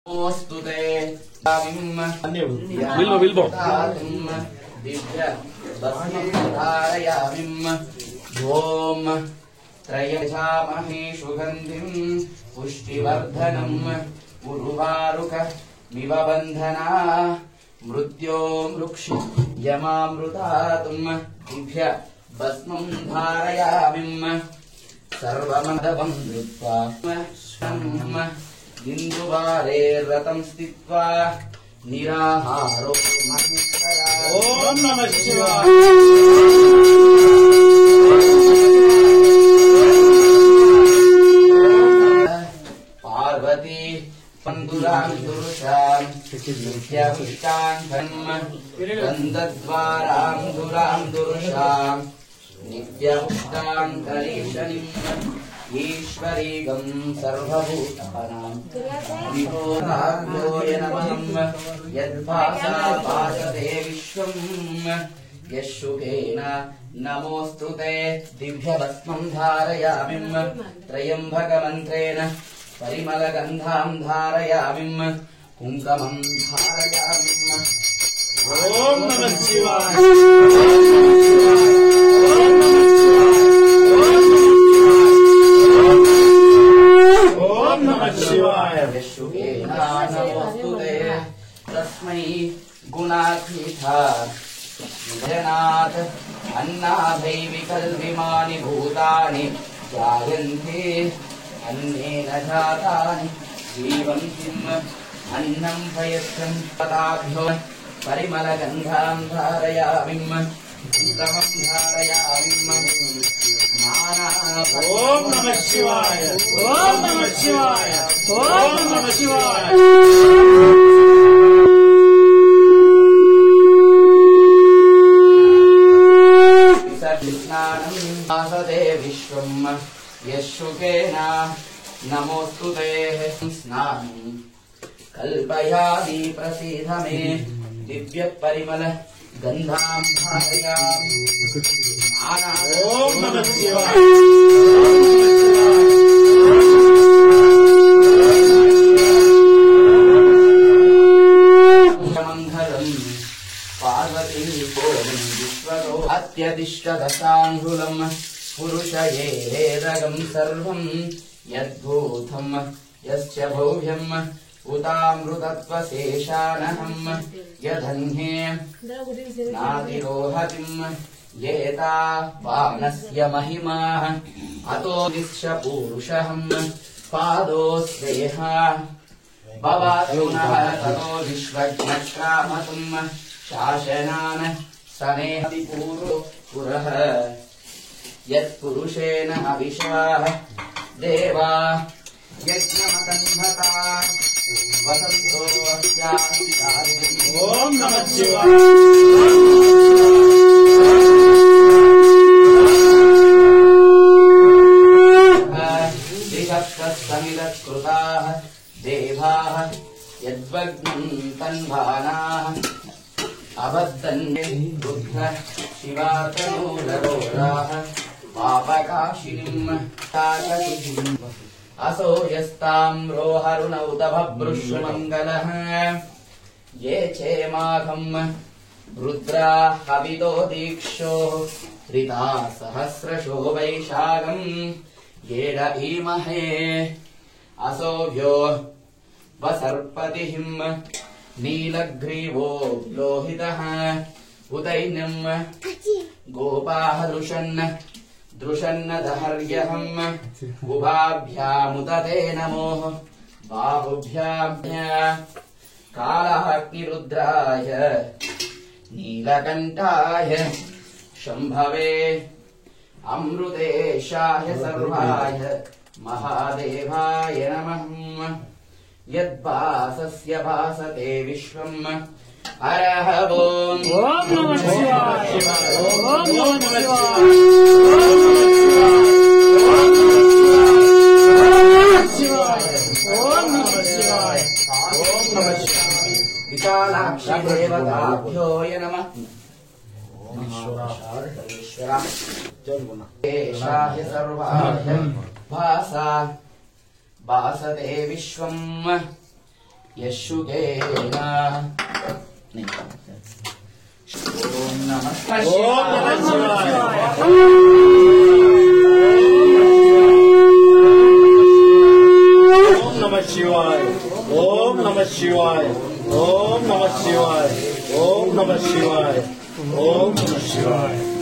नमोस्तुते बिल्बो दिव्य धारयामिम् ओम त्रयजामहे सुगन्धिम् पुष्टिवर्धनम् उरुवारुकमिव बन्धना मृत्यो मृक्षि यमामृतातुम् दिव्य भस्मम् धारयामिम् सर्वमदवम् धृत्वा इंदुवारे रतं स्थित्वा निराहारो ओम नमः शिवाय पार्वती पंदुरान् दुरुषान् नित्यापुष्टान् गन्धद्वारान् दुरान् दुरुषान् नित्यापुष्टान् कलेशनिम् ईश्वरीगं सर्वभूतानां विभोराग्योय नमः यद्भासा भासते विश्वं यशुकेन नमोस्तुते दिव्यभस्मं धारयामिम् त्र्यम्बकमन्त्रेण परिमलगन्धां धारयामिम् कुङ्कुमं धारयामिम् ओम नमः शिवाय यशुकेन नमोस्तुते तस्मै गुणातीतात् जनात् अन्नाभैविकल्विमानि भूतानि जायन्ते अन्नेन जातानि जीवन्तिम् अन्नं भयत्रं पदाभ्यो परिमलगन्धां धारयामिम् कुङ्कुमं धारयामिम् ओम नमः शिवाय ओम नमः शिवाय ओम नमः शिवाय स्नानम् विश्वम् यशुकेन नमोस्तुते स्नानम् कल्पयामि प्रसीद मे दिव्य परिमल गन्धां धारयामि ओम नमः शिवाय पार्वती विश्वतो अत्यदिष्टदशाङ्गुलम् पुरुषयेदगम् सर्वम् यद्भूतम् यस्य भव्यम् उदामृतत्वशेषानहम् यदन्ये नातिरोहतिम् येता वामनस्य महिमा अतो दिश्य पूरुषहम् पादोस्तेह भवातुनः ततो विश्वज्ञक्रामतुम् शासनान् सनेहति पूर्वो पुरः यत्पुरुषेण अविशाः देवा यज्ञमतन्वता वसन्तो ओम नमः शिवाय समिदत्कृताः देवाः यद्वग्नं तन्वानाः अबद्धन्ये रुद्र शिवातनूलरोराः पापकाशिनीम् ताकशिखिम् असो यस्ताम्रोहरुणौतभभृश्मङ्गलः ये चेमाघम् रुद्रा हवितो दीक्षो त्रिता सहस्रशो वैशाखम् येन ईमहे असोभ्यो वसर्पतिहिम् नीलग्रीवो लोहितः उदैन्यम् गोपाः दृशन्न दहर्यहम् उभाभ्यामुदते नमोः बाहुभ्याम् कालाग्निरुद्राय नीलकण्ठाय शम्भवे अमृतेशाय सर्वाय महादेवाय नमः यद्भासस्य भासते विश्वम् हरः ओम नमः शिवाय ओम नमः शिवाय ओम नमः शिवाय ओम नमः शिवाय विशालाक्षि देवताभ्यो नमः ईश्वराय सर्वाय भासा भासते विश्वम् ಯಶುಗೇನ ಓಂ ನಮಃ ಓಂ ನಮಃ ಶಿವಾಯ. ಓಂ ನಮಃ ಶಿವಾಯ. ಓಂ ನಮಃ ಶಿವಾಯ. ಓಂ ನಮಃ ಶಿವಾಯ. ಓಂ ನಮಃ ಶಿವಾಯ. ಓಂ ನಮಃ ಶಿವಾಯ.